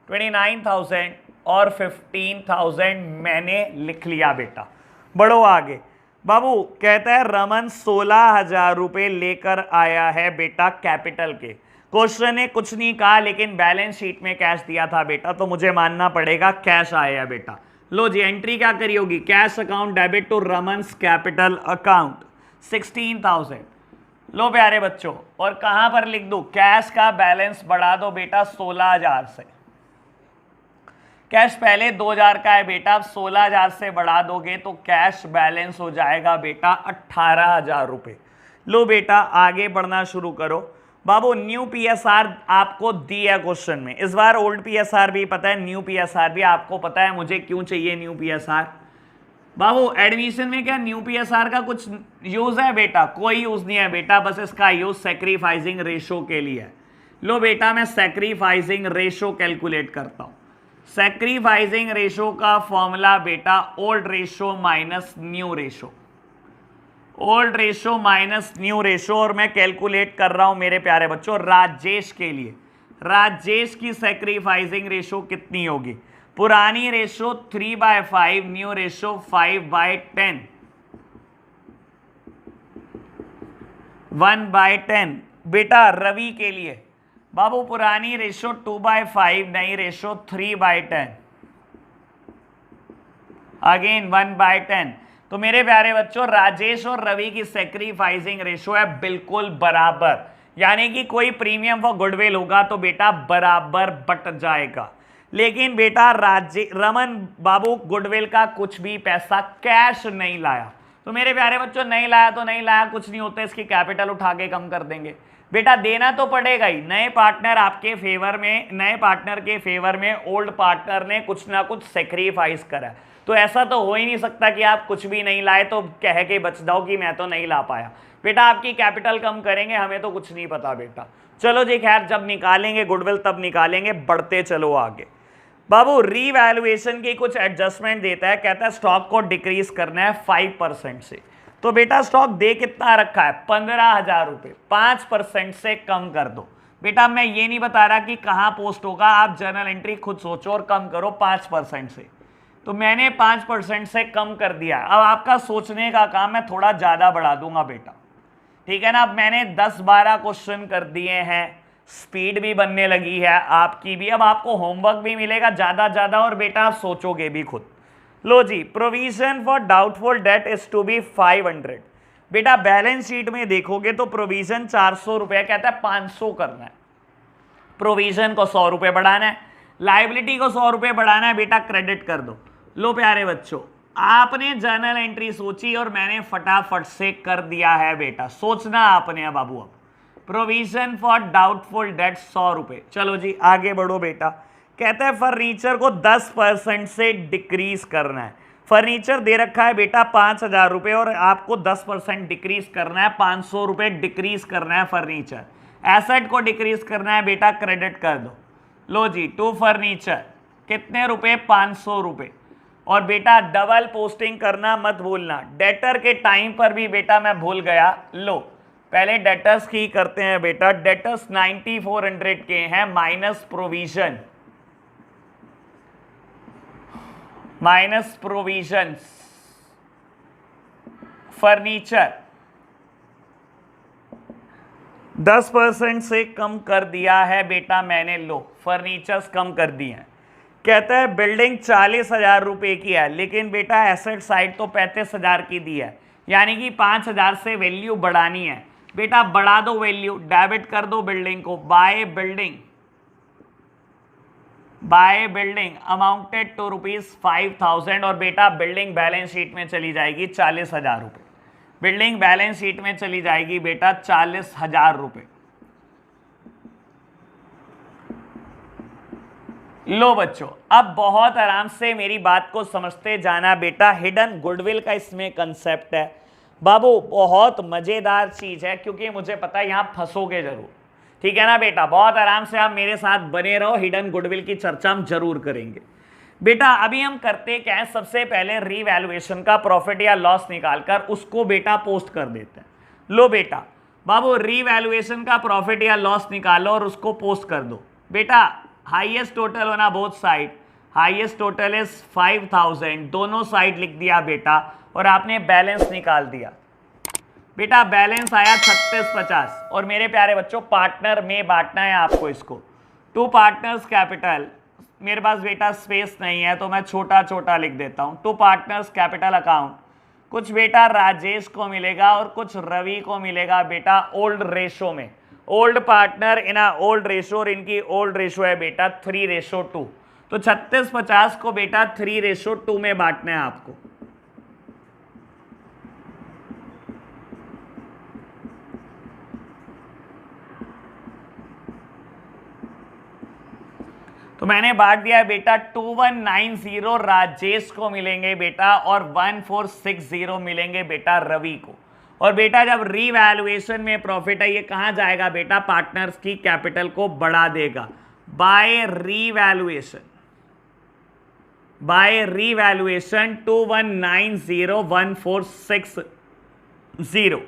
29,000 और 15,000 मैंने लिख लिया बेटा। बढ़ो आगे, बाबू कहता है रमन 16,000 रुपए लेकर आया है बेटा कैपिटल के। क्वेश्चन ने कुछ नहीं कहा लेकिन बैलेंस शीट में कैश दिया था बेटा, तो मुझे मानना पड़ेगा कैश आया है बेटा। लो जी एंट्री क्या करी होगी, cash account debit to Raman's capital account 16,000। लो प्यारे बच्चों, और कहां पर लिख दो, कैश का बैलेंस बढ़ा दो बेटा 16,000 से। कैश पहले 2,000 का है बेटा, अब 16,000 से बढ़ा दोगे तो कैश बैलेंस हो जाएगा बेटा 18,000 रुपए। लो बेटा आगे बढ़ना शुरू करो। बाबू न्यू पीएसआर आपको दी है क्वेश्चन में, इस बार ओल्ड पीएसआर भी पता है, न्यू पीएसआर भी आपको पता है मुझे क्यों चाहिए न्यू पीएसआर। बाबू एडमिशन में क्या न्यू पीएसआर का कुछ यूज है बेटा, कोई यूज नहीं है बेटा, बस इसका यूज सैक्रिफाइसिंग रेशो के लिए है। लो बेटा मैं सैक्रिफाइसिंग रेशो कैलकुलेट करता हूं। सैक्रिफाइसिंग रेशो का फॉर्मूला बेटा old ratio minus new ratio, old ratio minus new ratio, और मैं कैलकुलेट कर रहा हूं मेरे प्यारे बच्चों राजेश के लिए। राजेश की सैक्रिफाइसिंग रेशो कितनी होगी, पुरानी रेशो 3/5, न्यू रेशो 5/10, 1/10। बेटा रवि के लिए बाबू पुरानी रेशो 2/5, नई रेशो 3/10, अगेन 1/10। तो मेरे प्यारे बच्चों राजेश और रवि की सैक्रिफाइसिंग रेशो है बिल्कुल बराबर, यानी कि कोई प्रीमियम फॉर गुडविल होगा तो बेटा बराबर बट जाएगा। लेकिन बेटा रमन बाबू गुडविल का कुछ भी पैसा कैश नहीं लाया, तो मेरे प्यारे बच्चों नहीं लाया तो नहीं लाया, कुछ नहीं होता, इसकी कैपिटल उठा के कम कर देंगे। बेटा देना तो पड़ेगा ही, नए पार्टनर आपके फेवर में, नए पार्टनर के फेवर में ओल्ड पार्टनर ने कुछ ना कुछ सेक्रीफाइस करा, तो ऐसा तो हो ही नहीं सकता कि आप कुछ भी नहीं लाए तो कह के बच जाओ कि मैं तो नहीं ला पाया। बेटा आपकी कैपिटल कम करेंगे, हमें तो कुछ नहीं पता बेटा। चलो जी खैर, जब निकालेंगे गुडविल तब निकालेंगे, बढ़ते चलो आगे। बाबू रीवैल्यूएशन की कुछ एडजस्टमेंट देता है, कहता है स्टॉक को डिक्रीज करना है 5% से। तो बेटा स्टॉक दे कितना रखा है 15,000 रुपए, 5% से कम कर दो। बेटा मैं ये नहीं बता रहा कि कहां पोस्ट होगा, आप जर्नल एंट्री खुद सोचो और कम करो 5% से। तो मैंने 5% से कम कर दिया। अब आपका सोचने का काम मैं थोड़ा ज्यादा बढ़ा दूंगा बेटा, ठीक है ना। अब मैंने 10-12 क्वेश्चन कर दिए हैं, स्पीड भी बनने लगी है आपकी भी, अब आपको होमवर्क भी मिलेगा ज्यादा और बेटा आप सोचोगे भी खुद। लो जी provision for doubtful debt is to be 500। बेटा बैलेंस शीट में देखोगे तो प्रोविजन 400 रुपए, कहता है 500 करना है। प्रोविजन को 100 रुपए बढ़ाना है, लाइबिलिटी को 100 रुपए बढ़ाना है, बेटा क्रेडिट कर दो। लो प्यारे बच्चों आपने जर्नल एंट्री सोची और मैंने फटाफट से कर दिया है बेटा, सोचना आपने है बाबू। अब प्रोविजन फॉर डाउटफुल डेट 100 रुपए। चलो जी आगे बढ़ो बेटा, कहता है फर्नीचर को 10% से डिक्रीज करना है। फर्नीचर दे रखा है बेटा 5,000 रुपए और आपको 10% डिक्रीज करना है, 500 रुपए डिक्रीज करना है फर्नीचर। एसेट को डिक्रीज करना है बेटा, क्रेडिट कर दो। लो जी टू फर्नीचर कितने रुपए 500 रुपए। और बेटा डबल पोस्टिंग करना मत भूलना, डेटर के टाइम पर भी बेटा मैं भूल गया। लो पहले डेटर्स की करते हैं बेटा, डेटर्स 9400 के हैं minus provision, minus provision. Furniture 10% से कम कर दिया है बेटा मैंने, लो फर्नीचर्स कम कर दिए हैं। कहता है बिल्डिंग 40,000 रुपए की है, लेकिन बेटा एसेट साइड तो 35,000 की दी है, यानी कि 5,000 से वैल्यू बढ़ानी है। बेटा बढ़ा दो वैल्यू, डेबिट कर दो बिल्डिंग को, बाय बिल्डिंग अमाउंटेड टू ₹5,000। और बेटा बिल्डिंग बैलेंस शीट में चली जाएगी 40,000 रुपए, बिल्डिंग बैलेंस शीट में चली जाएगी बेटा 40,000 रुपए। लो बच्चों अब बहुत आराम से मेरी बात को समझते जाना बेटा, हिडन गुडविल का इसमें कंसेप्ट है बाबू, बहुत मजेदार चीज है, क्योंकि मुझे पता है यहां फंसोगे जरूर, ठीक है ना बेटा। बहुत आराम से आप मेरे साथ बने रहो, हिडन गुडविल की चर्चा हम जरूर करेंगे बेटा। अभी हम करते क्या है, सबसे पहले रीवैल्यूएशन का प्रॉफिट या लॉस निकालकर उसको बेटा पोस्ट कर देते हैं। लो बेटा बाबू रीवैल्यूएशन का प्रॉफिट या लॉस निकालो और उसको पोस्ट कर दो बेटा। हाईएस्ट टोटल होना both side, highest total is 5000, दोनों साइड लिख दिया बेटा और आपने बैलेंस निकाल दिया। बेटा बैलेंस आया 3650 और मेरे प्यारे बच्चों पार्टनर में बांटना है आपको इसको। 2 पार्टनर्स कैपिटल, मेरे पास बेटा स्पेस नहीं है तो मैं छोटा छोटा लिख देता हूं। 2 पार्टनर्स कैपिटल अकाउंट, कुछ बेटा राजेश को मिलेगा और कुछ रवि को मिलेगा बेटा ओल्ड रेशो में। Old partner in old ratio और इनकी ओल्ड रेशो है बेटा 3:2। तो 3650 को बेटा 3:2 में बांटना है आपको। तो मैंने बांट दिया है बेटा 2190 राजेश को मिलेंगे बेटा और 1460 मिलेंगे बेटा रवि को। और बेटा जब रीवैल्यूएशन में प्रॉफिट है ये कहां जाएगा बेटा, पार्टनर्स की कैपिटल को बढ़ा देगा बाय रीवैल्यूएशन। 21901460।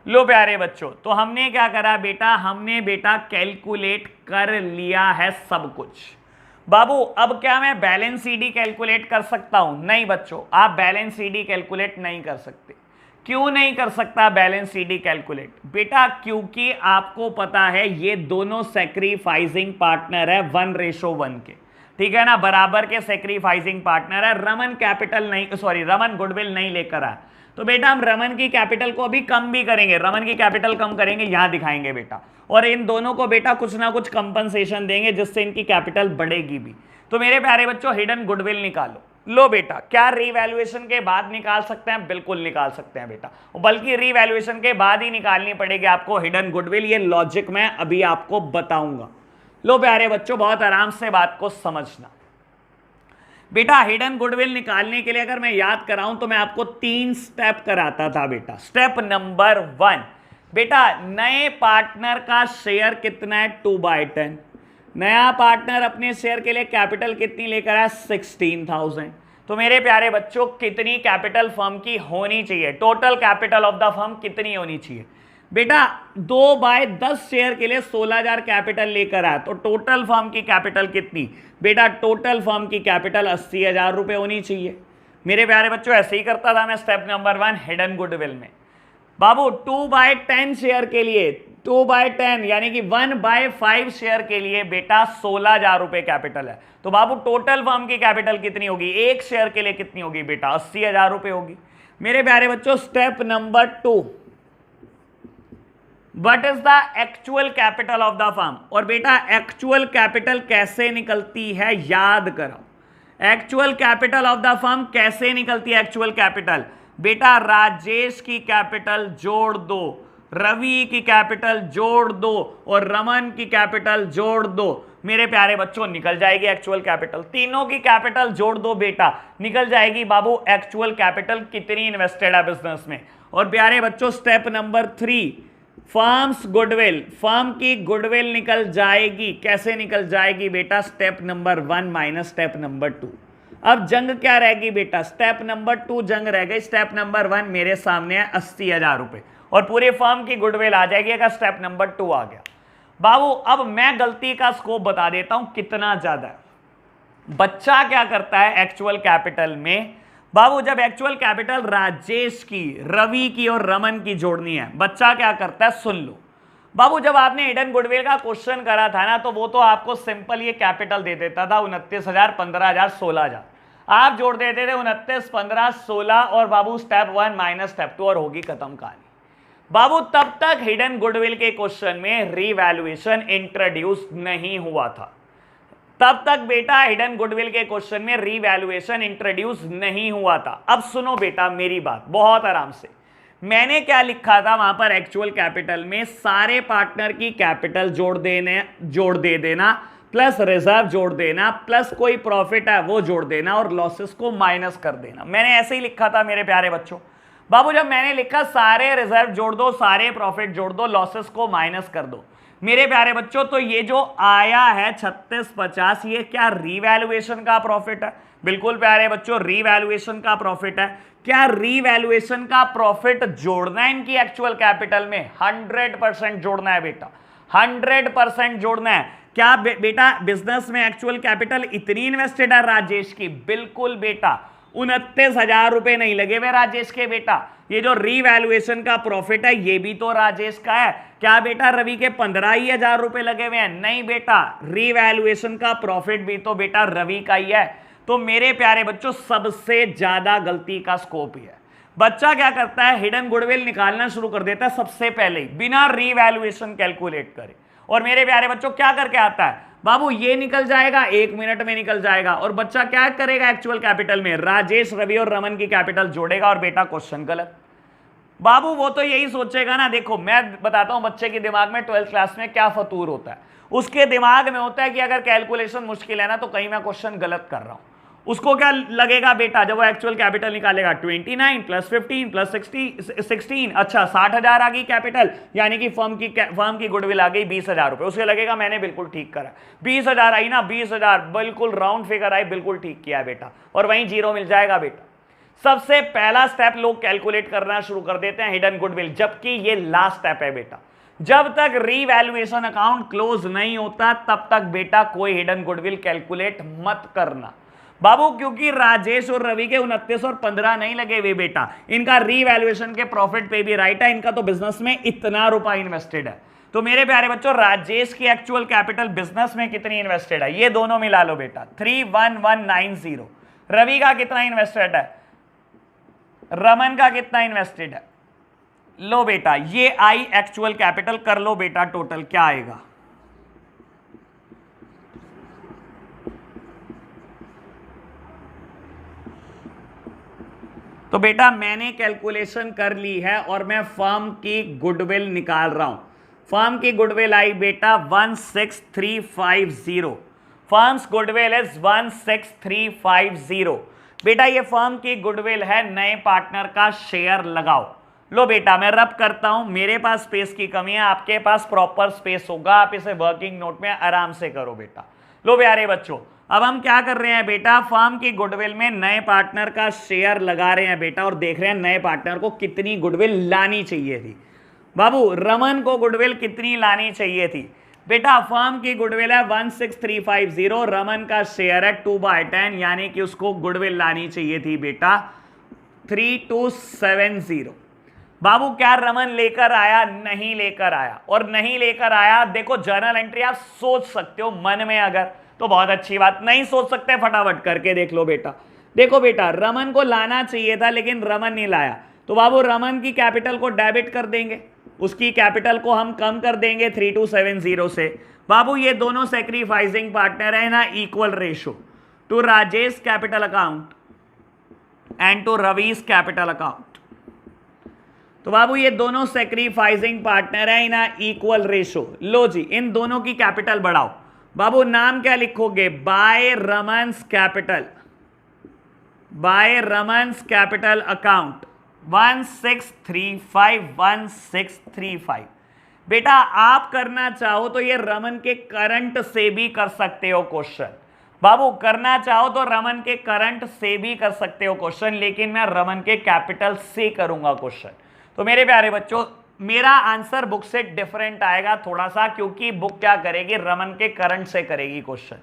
लो प्यारे बच्चों, तो हमने क्या करा बेटा, हमने बेटा कैलकुलेट कर लिया है सब कुछ। बाबू अब क्या मैं बैलेंस सीडी कैलकुलेट कर सकता हूं? नहीं बच्चों, आप बैलेंस सीडी कैलकुलेट नहीं कर सकते। क्यों नहीं कर सकता बैलेंस सीडी कैलकुलेट? बेटा क्योंकि आपको पता है ये दोनों सैक्रिफाइसिंग पार्टनर है 1:1 के, ठीक है ना, बराबर के सैक्रिफाइसिंग पार्टनर है। रमन कैपिटल नहीं, सॉरी रमन गुडविल नहीं लेकर आया, तो बेटा हम रमन की कैपिटल को अभी कम भी करेंगे। रमन की कैपिटल कम करेंगे, यहां दिखाएंगे बेटा, और इन दोनों को बेटा कुछ ना कुछ कंपनसेशन देंगे जिससे इनकी कैपिटल बढ़ेगी भी। तो मेरे प्यारे बच्चों हिडन गुडविल निकालो। लो बेटा, क्या रीवैल्यूएशन के बाद निकाल सकते हैं? बिल्कुल निकाल सकते हैं बेटा, बल्कि रीवैल्यूएशन के बाद ही निकालनी पड़ेगी आपको हिडन गुडविल। ये लॉजिक मैं अभी आपको बताऊंगा। लो प्यारे बच्चों, बहुत आराम से बात को समझना। बेटा हिडन गुडविल निकालने के लिए अगर मैं याद कराऊं तो मैं आपको 3 स्टेप कराता था बेटा। स्टेप नंबर 1, बेटा नए पार्टनर का शेयर कितना है? 2/10। नया पार्टनर अपने शेयर के लिए कैपिटल कितनी लेकर आया? 16,000। तो मेरे प्यारे बच्चों कितनी कैपिटल फर्म की होनी चाहिए? Total capital of the firm कितनी होनी चाहिए? बेटा 2/10 शेयर के लिए 16,000 कैपिटल लेकर आया, तो टोटल फर्म की कैपिटल कितनी? बेटा टोटल फर्म की कैपिटल 80,000 रुपए होनी चाहिए। मेरे प्यारे बच्चों ऐसे ही करता था मैं स्टेप नंबर 1 हिडन गुडविल में। बाबू 2/10 शेयर के लिए, 2/10 यानी कि 1/5 शेयर के लिए बेटा 16,000 रुपए कैपिटल है। तो बाबू टोटल फर्म की कैपिटल कितनी होगी? एक शेयर के लिए कितनी होगी बेटा? 80,000 रुपए होगी। मेरे प्यारे बच्चों step number 2, what is the actual capital of the firm? और बेटा एक्चुअल कैपिटल कैसे निकलती है याद करो। Actual capital of the firm कैसे निकलती है? एक्चुअल कैपिटल बेटा राजेश की कैपिटल जोड़ दो, रवि की कैपिटल जोड़ दो और रमन की कैपिटल जोड़ दो। मेरे प्यारे बच्चों निकल जाएगी एक्चुअल कैपिटल। तीनों की कैपिटल जोड़ दो बेटा, निकल जाएगी बाबू एक्चुअल कैपिटल कितनी इन्वेस्टेड है बिजनेस में। और प्यारे बच्चों step number 3, firms goodwill, firm की गुडविल निकल जाएगी। कैसे निकल जाएगी बेटा? Step number 1 minus step number 2। अब जंग क्या रहेगी बेटा? स्टेप नंबर 2 जंग रह गई। स्टेप नंबर 1 मेरे सामने है 80,000 रुपए और पूरे फर्म की गुडविल आ जाएगी अगर स्टेप नंबर 2 आ गया। बाबू अब मैं गलती का स्कोप बता देता हूं कितना ज्यादा है। बच्चा क्या करता है एक्चुअल कैपिटल में? बाबू जब एक्चुअल कैपिटल राजेश की, रवि की और रमन की जोड़नी है, बच्चा क्या करता है? सुन लो बाबू, जब आपने हिडन गुडविल का क्वेश्चन करा था ना तो वो तो आपको सिंपल ये कैपिटल दे देता था 29,000, 15,000, 16,000। आप जोड़ देते थे 29, 15, 16 और बाबू स्टेप 1 माइनस स्टेप 2 और होगी खत्म कहानी। बाबू तब तक हिडन गुडविल के क्वेश्चन में रीवैल्यूएशन इंट्रोड्यूस नहीं हुआ था। तब तक बेटा हिडन गुडविल के क्वेश्चन में रीवैल्यूएशन इंट्रोड्यूस नहीं हुआ था। अब सुनो बेटा मेरी बात बहुत आराम से। मैंने क्या लिखा था वहां पर एक्चुअल कैपिटल में? सारे पार्टनर की कैपिटल जोड़ दे देना प्लस रिजर्व जोड़ देना प्लस कोई प्रॉफिट है वो जोड़ देना और लॉसेस को माइनस कर देना। मैंने ऐसे ही लिखा था मेरे प्यारे बच्चों। बाबू जब मैंने लिखा सारे रिजर्व जोड़ दो, सारे प्रॉफिट जोड़ दो, लॉसेस को माइनस कर दो, मेरे प्यारे बच्चों तो ये जो आया है 3650 ये क्या रीवैल्यूएशन का प्रॉफिट है? बिल्कुल प्यारे बच्चों रीवैल्यूएशन का प्रॉफिट है। क्या रीवैल्यूएशन का प्रॉफिट जोड़ना है इनकी एक्चुअल कैपिटल में? 100% जोड़ना है बेटा, 100% जोड़ना है। क्या बेटा बिजनेस में एक्चुअल कैपिटल इतनी इन्वेस्टेड है राजेश की? बिल्कुल बेटा, 29,000 रुपए नहीं लगे हुए राजेश के बेटा। ये जो रीवैल्यूएशन का प्रॉफिट है ये भी तो राजेश का है। क्या बेटा रवि के 15,000 रुपए लगे हुए हैं? नहीं बेटा, रीवैल्यूएशन का प्रॉफिट भी तो बेटा रवि का ही है। तो मेरे प्यारे बच्चों सबसे ज्यादा गलती का स्कोप ही है। बच्चा क्या करता है, हिडन गुडविल निकालना शुरू कर देता है सबसे पहले ही बिना रीवैल्यूएशन कैलकुलेट करे। और मेरे प्यारे बच्चों क्या करके आता है, बाबू ये निकल जाएगा 1 मिनट में निकल जाएगा। और बच्चा क्या करेगा, एक्चुअल कैपिटल में राजेश, रवि और रमन की कैपिटल जोड़ेगा और बेटा क्वेश्चन गलत। बाबू वो तो यही सोचेगा ना, देखो मैं बताता हूं बच्चे के दिमाग में 12th क्लास में क्या फतूर होता है। उसके दिमाग में होता है कि अगर कैलकुलेशन मुश्किल है ना तो कहीं मैं क्वेश्चन गलत कर रहा हूं। उसको क्या लगेगा बेटा, जब वो एक्चुअल कैपिटल निकालेगा 29 + 15 + 16, अच्छा 60,000 आ गई कैपिटल, यानी कि फर्म की गुडविल आ गई 20,000 रुपए। उसे लगेगा मैंने बिल्कुल ठीक करा, 20,000 आई ना, 20,000 बिल्कुल राउंड फिगर आई, बिल्कुल ठीक किया बेटा, और वहीं जीरो मिल जाएगा बेटा। सबसे पहला स्टेप लोग कैलकुलेट करना शुरू कर देते हैं हिडन गुडविल, जबकि ये लास्ट स्टेप है बेटा। जब तक रीवैल्यूएशन अकाउंट क्लोज नहीं होता तब तक बेटा कोई हिडन गुडविल कैलकुलेट मत करना बाबू, क्योंकि राजेश और रवि के 29 और 15 नहीं लगे हुए बेटा। इनका रीवैल्यूएशन के प्रॉफिट पे भी राइट है, इनका तो बिजनेस में इतना रुपया इन्वेस्टेड है। तो मेरे प्यारे बच्चों राजेश की एक्चुअल कैपिटल बिजनेस में कितनी इन्वेस्टेड है ये दोनों मिला लो बेटा, 31190। रवि का कितना इन्वेस्टेड है, रमन का कितना इन्वेस्टेड है, लो बेटा ये आई एक्चुअल कैपिटल, कर लो बेटा टोटल क्या आएगा। तो बेटा मैंने कैलकुलेशन कर ली है और मैं फर्म की गुडविल निकाल रहा हूं। फर्म की गुडविल आई बेटा 16350। Firms goodwill is 16350। बेटा ये फर्म की गुडविल है, नए पार्टनर का शेयर लगाओ। लो बेटा मैं रब करता हूं, मेरे पास स्पेस की कमी है, आपके पास प्रॉपर स्पेस होगा, आप इसे वर्किंग नोट में आराम से करो बेटा। लो प्यारे बच्चों अब हम क्या कर रहे हैं बेटा, फर्म की गुडविल में नए पार्टनर का शेयर लगा रहे हैं बेटा, और देख रहे हैं नए पार्टनर को कितनी गुडविल लानी चाहिए थी। बाबू रमन को गुडविल कितनी लानी चाहिए थी बेटा, फर्म की गुडविल है 16350, रमन का शेयर है 2/10, यानी कि उसको गुडविल लानी चाहिए थी बेटा 3270। बाबू क्या रमन लेकर आया, नहीं लेकर आया, और नहीं लेकर आया। देखो जर्नल एंट्री आप सोच सकते हो मन में, अगर तो बहुत अच्छी बात, नहीं सोच सकते फटाफट करके देख लो बेटा। देखो बेटा रमन को लाना चाहिए था लेकिन रमन नहीं लाया, तो बाबू रमन की कैपिटल को डेबिट कर देंगे, उसकी कैपिटल को हम कम कर देंगे 3270 से। बाबू ये दोनों सेक्रीफाइसिंग पार्टनर है ना, equal ratio to Rajesh capital account and to Ravi's capital account. तो बाबू ये दोनों सेक्रीफाइसिंग पार्टनर है ना, इक्वल रेशो। लो जी इन दोनों की कैपिटल बढ़ाओ। बाबू नाम क्या लिखोगे, by Raman's capital, by Raman's capital account 1635। बेटा आप करना चाहो तो ये रमन के करंट से भी कर सकते हो क्वेश्चन। बाबू करना चाहो तो रमन के करंट से भी कर सकते हो क्वेश्चन, लेकिन मैं रमन के कैपिटल से करूंगा क्वेश्चन। तो मेरे प्यारे बच्चों मेरा आंसर बुक से डिफरेंट आएगा थोड़ा सा, क्योंकि बुक क्या करेगी, रमन के करंट से करेगी क्वेश्चन।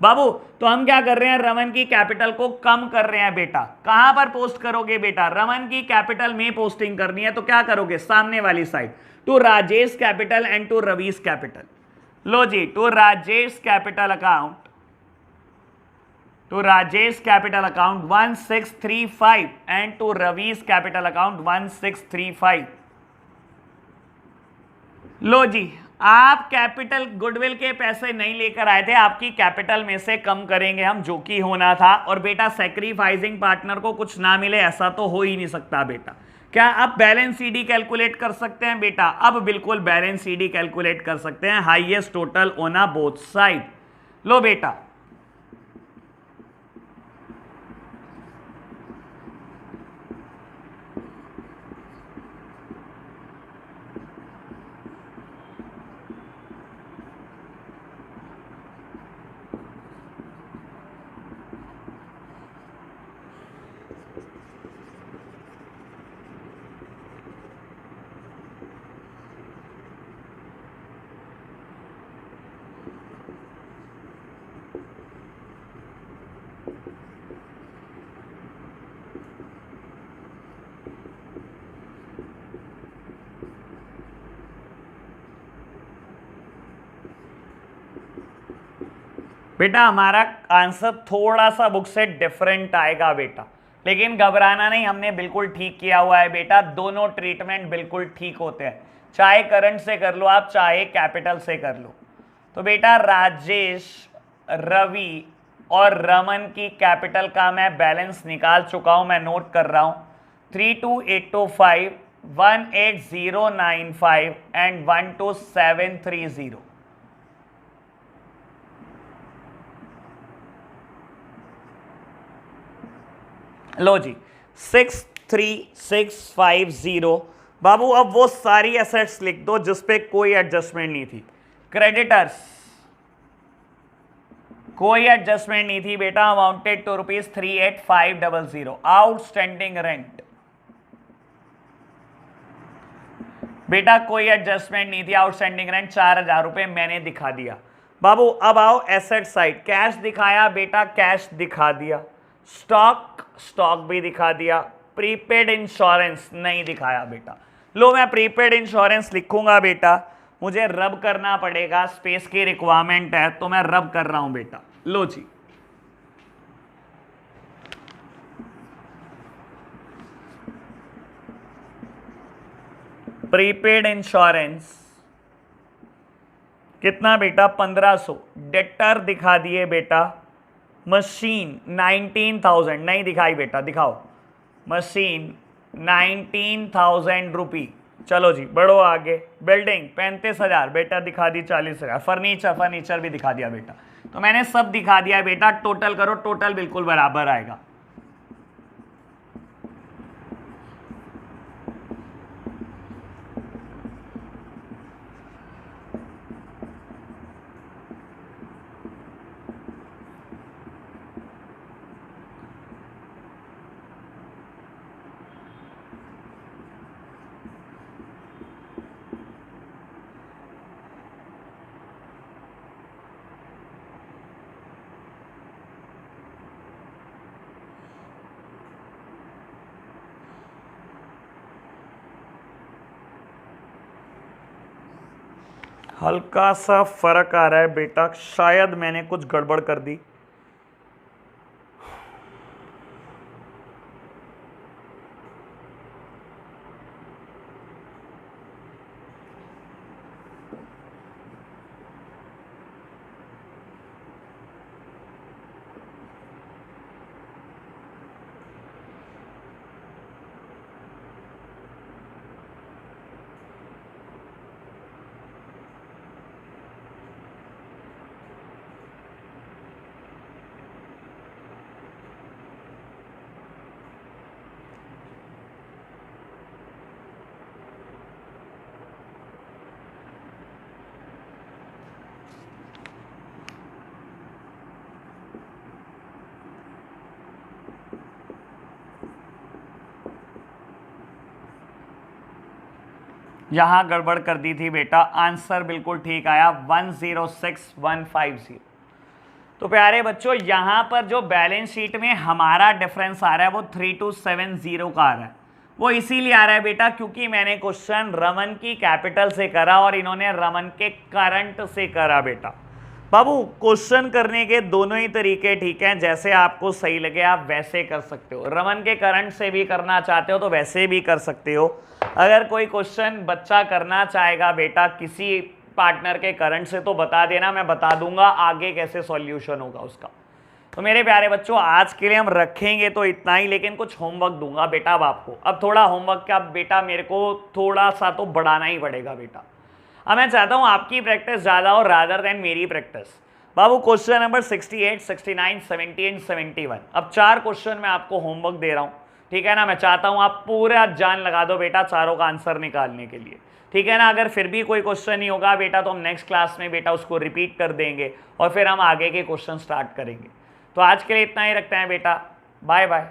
बाबू तो हम क्या कर रहे हैं, रमन की कैपिटल को कम कर रहे हैं बेटा। कहां पर पोस्ट करोगे बेटा, रमन की कैपिटल में पोस्टिंग करनी है, तो क्या करोगे सामने वाली side, to Rajesh capital and to Ravi's capital. लो जी to Rajesh capital account, to Rajesh capital account 1635 and to Ravi's capital account 1635। लो जी आप कैपिटल गुडविल के पैसे नहीं लेकर आए थे, आपकी कैपिटल में से कम करेंगे हम, जो कि होना था। और बेटा सैक्रिफाइसिंग पार्टनर को कुछ ना मिले ऐसा तो हो ही नहीं सकता बेटा। क्या आप बैलेंस सीडी कैलकुलेट कर सकते हैं बेटा, अब बिल्कुल बैलेंस सीडी कैलकुलेट कर सकते हैं, हाईएस्ट टोटल ओना बोथ साइड। लो बेटा बेटा हमारा आंसर थोड़ा सा बुक से डिफरेंट आएगा बेटा, लेकिन घबराना नहीं, हमने बिल्कुल ठीक किया हुआ है बेटा। दोनों ट्रीटमेंट बिल्कुल ठीक होते हैं, चाहे करंट से कर लो आप, चाहे कैपिटल से कर लो। तो बेटा राजेश, रवि और रमन की कैपिटल का मैं बैलेंस निकाल चुका हूं, मैं नोट कर रहा हूं 32,825, 18095 एंड 12730। लो जी 63650। बाबू अब वो सारी एसेट्स लिख दो जिस पे कोई एडजस्टमेंट नहीं थी। क्रेडिटर्स कोई एडजस्टमेंट नहीं थी बेटा, अमाउंटेड टू ₹38500। आउटस्टैंडिंग रेंट बेटा कोई एडजस्टमेंट नहीं थी, आउटस्टैंडिंग रेंट 4000 रुपए मैंने दिखा दिया। बाबू अब आओ एसेट साइड, कैश दिखाया बेटा, कैश दिखा दिया, स्टॉक भी दिखा दिया, प्रीपेड इंश्योरेंस नहीं दिखाया बेटा। लो मैं प्रीपेड इंश्योरेंस लिखूंगा बेटा, मुझे रब करना पड़ेगा, स्पेस की रिक्वायरमेंट है तो मैं रब कर रहा हूं बेटा। लो जी प्रीपेड इंश्योरेंस कितना बेटा 1500। डेटर दिखा दिए बेटा, मशीन 19,000 नहीं दिखाई बेटा, दिखाओ मशीन 19,000 रुपी। चलो जी बढ़ो आगे, बिल्डिंग 35,000 बेटा दिखा दी, 40,000। फर्नीचर भी दिखा दिया बेटा, तो मैंने सब दिखा दिया बेटा। टोटल करो, टोटल बिल्कुल बराबर आएगा। हल्का सा फर्क आ रहा है बेटा, शायद मैंने कुछ गड़बड़ कर दी। यहां गड़बड़ कर दी थी बेटा, आंसर बिल्कुल ठीक आया 106,150। तो प्यारे बच्चों यहां पर जो बैलेंस शीट में हमारा डिफरेंस आ रहा है वो 3270 का आ रहा है। वो इसीलिए आ रहा है बेटा क्योंकि मैंने क्वेश्चन रमन की कैपिटल से करा और इन्होंने रमन के करंट से करा बेटा। बाबू क्वेश्चन करने के दोनों ही तरीके ठीक हैं, जैसे आपको सही लगे आप वैसे कर सकते हो। रमन के करंट से भी करना चाहते हो तो वैसे भी कर सकते हो। अगर कोई क्वेश्चन बच्चा करना चाहेगा बेटा किसी पार्टनर के करंट से तो बता देना, मैं बता दूंगा आगे कैसे सॉल्यूशन होगा उसका। तो मेरे प्यारे बच्चों आज के लिए हम रखेंगे तो इतना ही, लेकिन कुछ होमवर्क दूंगा बेटा अब आपको। अब थोड़ा होमवर्क का बेटा मेरे को थोड़ा सा तो बढ़ाना ही पड़ेगा बेटा। अब मैं चाहता हूं आपकी प्रैक्टिस ज़्यादा हो रादर देन मेरी practice. Babu question number 68, 69, 70 and 71। अब 4 क्वेश्चन मैं आपको होमवर्क दे रहा हूं, ठीक है ना। मैं चाहता हूं आप पूरा जान लगा दो बेटा चारों का आंसर निकालने के लिए, ठीक है ना। अगर फिर भी कोई क्वेश्चन नहीं होगा बेटा तो हम नेक्स्ट क्लास में बेटा उसको रिपीट कर देंगे और फिर हम आगे के क्वेश्चन स्टार्ट करेंगे। तो आज के लिए इतना ही रखते हैं बेटा, बाय बाय।